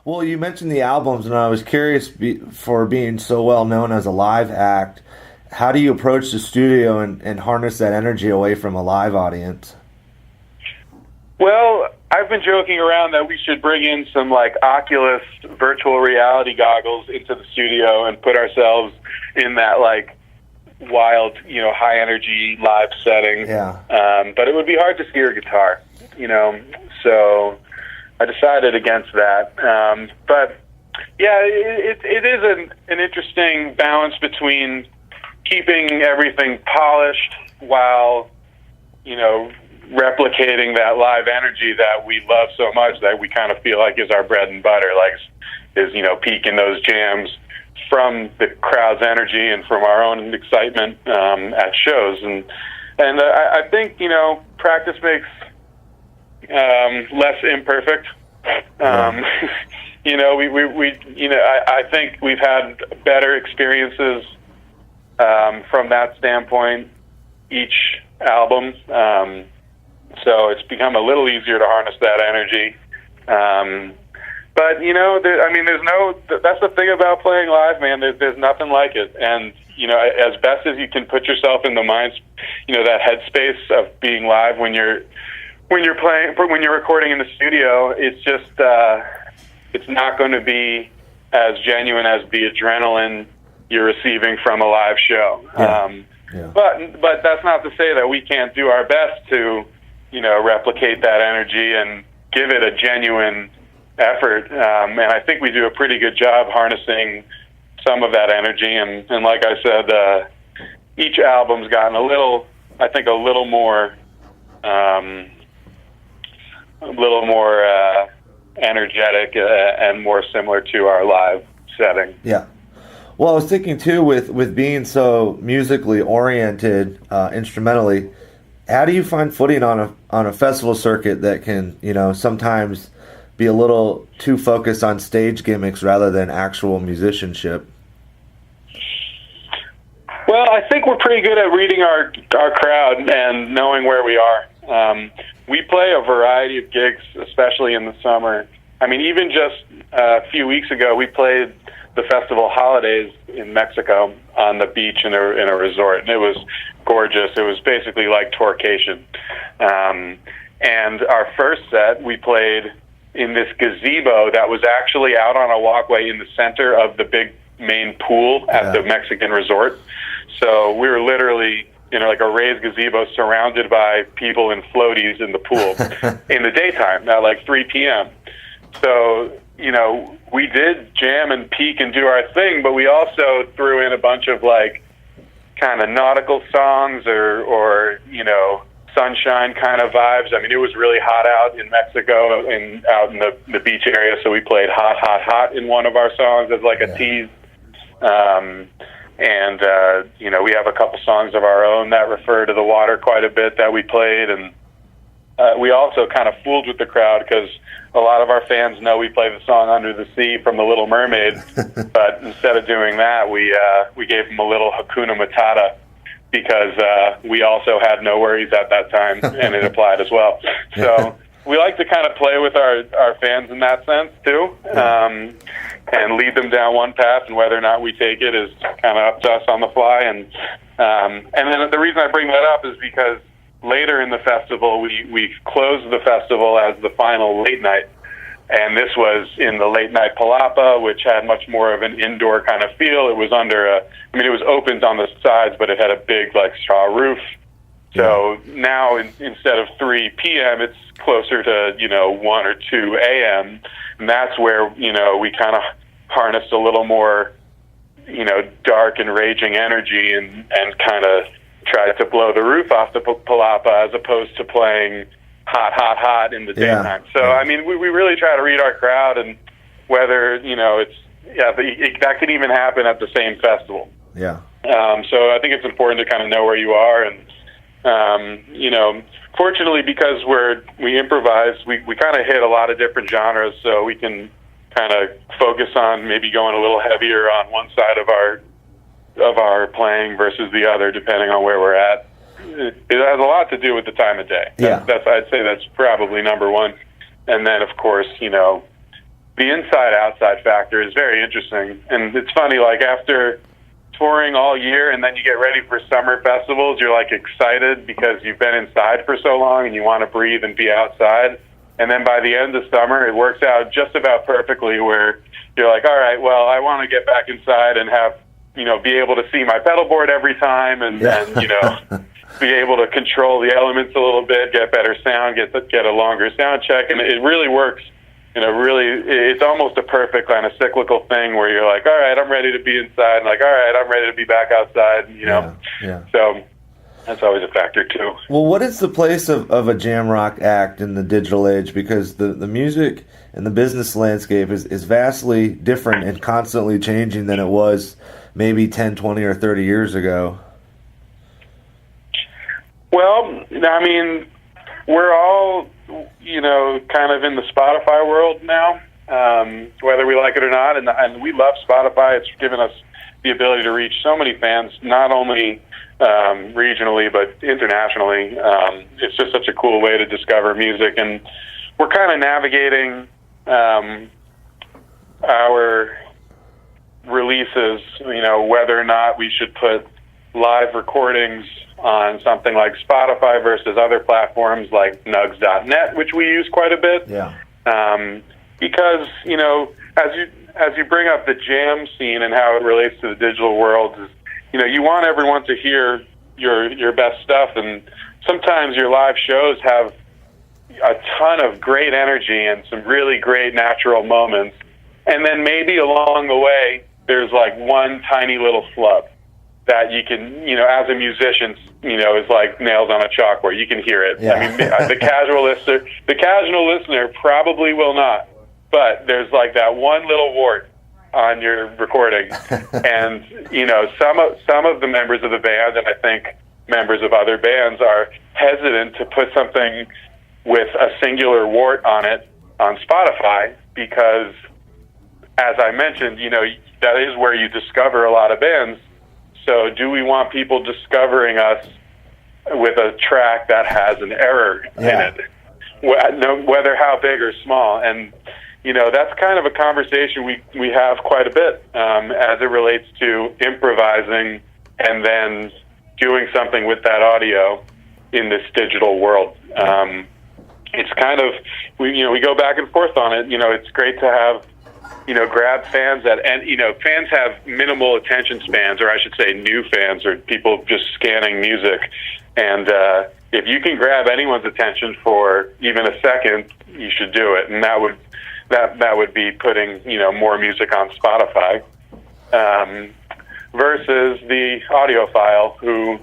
Well, you mentioned the albums, and I was curious for being so well known as a live act. How do you approach the studio and harness that energy away from a live audience? Well, I've been joking around that we should bring in some like Oculus virtual reality goggles into the studio and put ourselves in that like wild, high energy live setting. Yeah. But it would be hard to see your guitar, so I decided against that. But yeah, it is an interesting balance between keeping everything polished while, replicating that live energy that we love so much, that we kind of feel like is our bread and butter, like is peaking those jams from the crowd's energy and from our own excitement at shows. And I think, practice makes less imperfect. I think we've had better experiences from that standpoint each album. So it's become a little easier to harness that energy. But, that's the thing about playing live, man. There's nothing like it. And, as best as you can put yourself in the mind, that headspace of being live when you're recording in the studio, it's just, it's not going to be as genuine as the adrenaline you're receiving from a live show. Yeah. But that's not to say that we can't do our best to, replicate that energy and give it a genuine effort. And I think we do a pretty good job harnessing some of that energy. And like I said, each album's gotten a little more energetic and more similar to our live setting. Yeah. Well, I was thinking too, with being so musically oriented, instrumentally, how do you find footing on a festival circuit that can, sometimes be a little too focused on stage gimmicks rather than actual musicianship? Well, I think we're pretty good at reading our crowd and knowing where we are. We play a variety of gigs, especially in the summer. I mean, even just a few weeks ago, we played the festival Holidays in Mexico on the beach in a resort, and it was gorgeous. It was basically like Tourcation. And our first set, we played in this gazebo that was actually out on a walkway in the center of the big main pool at the Mexican resort. So we were literally like a raised gazebo surrounded by people in floaties in the pool in the daytime at like 3 p.m. So, we did jam and peak and do our thing, but we also threw in a bunch of like kind of nautical songs or sunshine kind of vibes. I mean, it was really hot out in Mexico and out in the beach area, so we played Hot, Hot, Hot in one of our songs as like a tease. We have a couple songs of our own that refer to the water quite a bit that we played, and we also kind of fooled with the crowd because a lot of our fans know we play the song Under the Sea from The Little Mermaid, but instead of doing that, we gave them a little Hakuna Matata because we also had no worries at that time, and it applied as well. So we like to kind of play with our fans in that sense, too, and lead them down one path, and whether or not we take it is kind of up to us on the fly. And then the reason I bring that up is because later in the festival, we closed the festival as the final late night, and this was in the late night Palapa, which had much more of an indoor kind of feel. It was it was opened on the sides, but it had a big like straw roof. So now instead of 3 p.m., it's closer to 1 or 2 a.m., and that's where we kind of harnessed a little more dark and raging energy and kind of tried to blow the roof off the Palapa as opposed to playing hot, hot, hot in the daytime. So, I mean, we really try to read our crowd, and whether, that could even happen at the same festival. Yeah. So I think it's important to kind of know where you are. And, fortunately, because we improvise, we kind of hit a lot of different genres, so we can kind of focus on maybe going a little heavier on one side of our playing versus the other, depending on where we're at. It has a lot to do with the time of day. Yeah. I'd say that's probably number one. And then, of course, the the inside-outside factor is very interesting. And it's funny, like after touring all year and then you get ready for summer festivals, you're like excited because you've been inside for so long and you want to breathe and be outside. And then by the end of summer, it works out just about perfectly where you're like, all right, well, I want to get back inside and have, be able to see my pedal board every time and be able to control the elements a little bit, get better sound, get a longer sound check. And it really works. It's almost a perfect kind of cyclical thing where you're like, all right, I'm ready to be inside. And like, all right, I'm ready to be back outside, Yeah. So that's always a factor too. Well, what is the place of a jam rock act in the digital age? Because the music and the business landscape is vastly different and constantly changing than it was maybe 10, 20, or 30 years ago. Well, I mean, we're all, kind of in the Spotify world now, whether we like it or not. And we love Spotify. It's given us the ability to reach so many fans, not only regionally, but internationally. It's just such a cool way to discover music. And we're kind of navigating our releases, whether or not we should put live recordings on something like Spotify versus other platforms like nugs.net, which we use quite a bit. Yeah. Because, as you bring up the jam scene and how it relates to the digital world, you want everyone to hear your best stuff, and sometimes your live shows have a ton of great energy and some really great natural moments, and then maybe along the way there's like one tiny little flub that you can, as a musician, is like nails on a chalkboard. You can hear it. Yeah. I mean, the casual listener probably will not, but there's like that one little wart on your recording, and some of the members of the band, and I think members of other bands, are hesitant to put something with a singular wart on it on Spotify because, as I mentioned, that is where you discover a lot of bands. So do we want people discovering us with a track that has an error in it, whether how big or small? And, that's kind of a conversation we have quite a bit as it relates to improvising and then doing something with that audio in this digital world. It's kind of, we go back and forth on it. It's great to have, grab fans fans have minimal attention spans, or I should say new fans, or people just scanning music. And if you can grab anyone's attention for even a second, you should do it. And that would be putting, more music on Spotify, versus the audiophile who,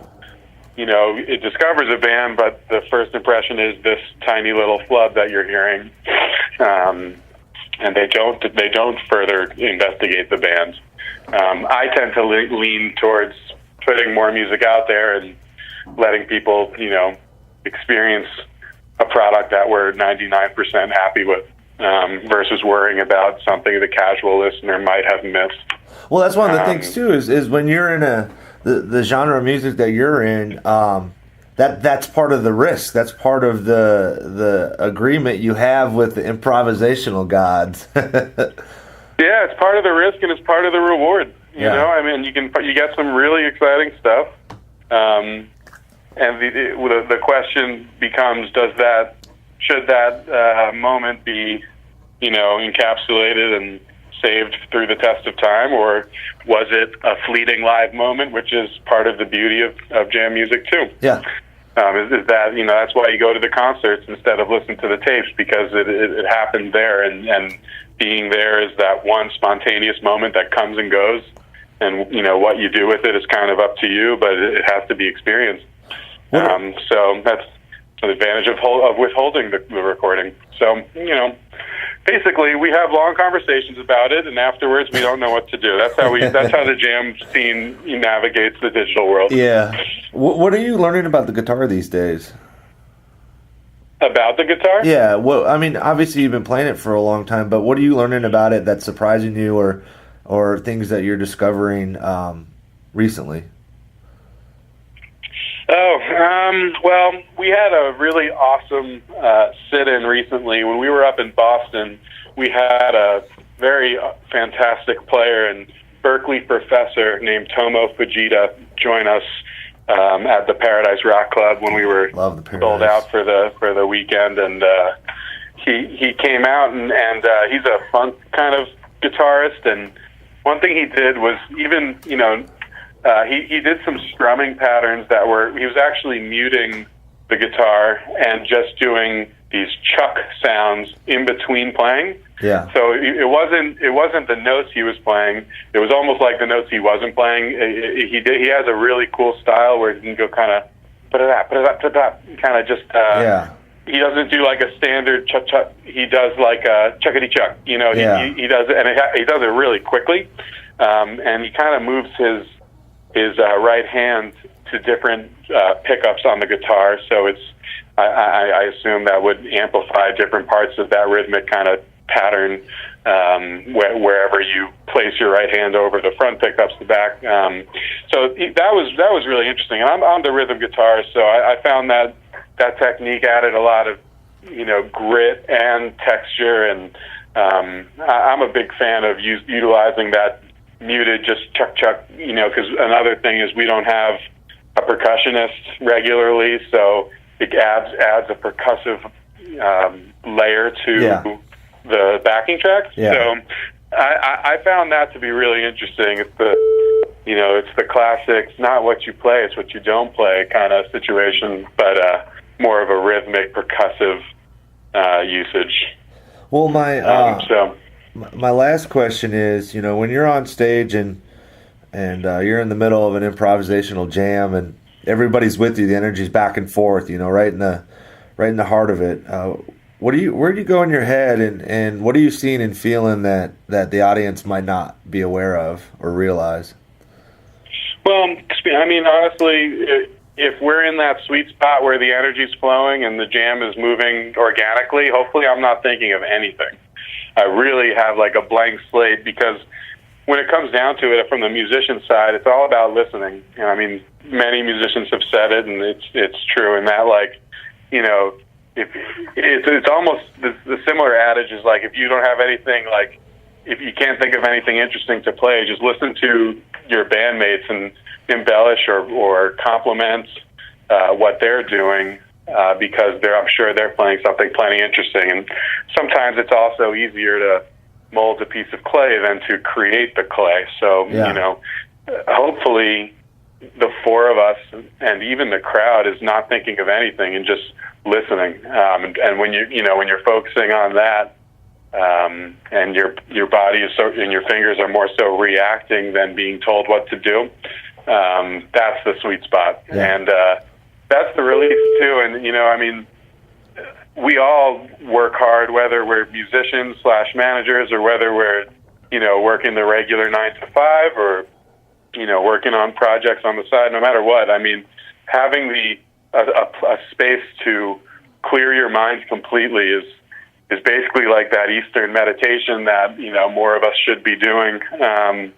it discovers a band, but the first impression is this tiny little flub that you're hearing. And they don't further investigate the band. I tend to lean towards putting more music out there and letting people, experience a product that we're 99% happy with, versus worrying about something the casual listener might have missed. Well, that's one of the things too. Is when you're in the genre of music that you're in. That's part of the risk. That's part of the agreement you have with the improvisational gods. Yeah, it's part of the risk and it's part of the reward. You know, I mean, you get some really exciting stuff, and the question becomes: should that moment be, encapsulated and saved through the test of time, or was it a fleeting live moment, which is part of the beauty of jam music too? Yeah. Is that, that's why you go to the concerts instead of listening to the tapes, because it happened there, and being there is that one spontaneous moment that comes and goes, and what you do with it is kind of up to you, but it has to be experienced. So that's an advantage of withholding the recording. So, basically, we have long conversations about it, and afterwards, we don't know what to do. That's how the jam scene navigates the digital world. Yeah. What are you learning about the guitar these days? About the guitar? Yeah. Well, I mean, obviously you've been playing it for a long time, but what are you learning about it that's surprising you, or things that you're discovering recently? Well, we had a really awesome sit-in recently when we were up in Boston. we had a very fantastic player and Berkeley professor named Tomo Fujita join us at the Paradise Rock Club when we were sold out for the weekend, and he came out and he's a funk kind of guitarist, and one thing he did was even he did some strumming patterns that he was actually muting the guitar and just doing these chuck sounds in between playing. Yeah. So it wasn't the notes he was playing. It was almost like the notes he wasn't playing. He has a really cool style where he can go kind of put it up, kind of just. He doesn't do like a standard chuck chuck. He does like a chuckity chuck. He does it, and he does it really quickly. And he kind of moves his right hand to different pickups on the guitar. So I assume that would amplify different parts of that rhythmic kind of pattern wherever you place your right hand over the front pickups, the back. So that was really interesting. And I'm the rhythm guitarist, so I found that technique added a lot of grit and texture, and I'm a big fan of utilizing that muted just chuck chuck. Because another thing is we don't have a percussionist regularly, so it adds a percussive layer to the backing tracks. Yeah. So I found that to be really interesting. It's the classic, it's not what you play, it's what you don't play kind of situation, but more of a rhythmic percussive usage. Well, my last question is, when you're on stage and you're in the middle of an improvisational jam and everybody's with you, the energy's back and forth, right in the heart of it. Where do you go in your head, and what are you seeing and feeling that the audience might not be aware of or realize? Well, I mean, honestly, if we're in that sweet spot where the energy's flowing and the jam is moving organically, hopefully I'm not thinking of anything. I really have like a blank slate, because when it comes down to it, from the musician side, it's all about listening. I mean, many musicians have said it, and it's true in that, if it's almost the similar adage is like, if you don't have anything, like if you can't think of anything interesting to play, just listen to your bandmates and embellish or compliment what they're doing, because I'm sure they're playing something plenty interesting. And sometimes it's also easier to mold a piece of clay than to create the clay. So, hopefully the four of us and even the crowd is not thinking of anything and just listening. And when you're focusing on that, and your body is and your fingers are more so reacting than being told what to do, that's the sweet spot. Yeah. And that's the relief too. And we all work hard, whether we're musicians / managers, or whether we're working the regular 9 to 5, or working on projects on the side. No matter what, having a space to clear your mind completely is basically like that Eastern meditation that more of us should be doing. And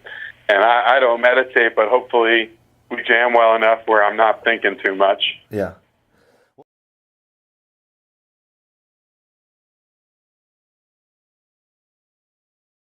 I don't meditate, but hopefully we jam well enough where I'm not thinking too much. Yeah.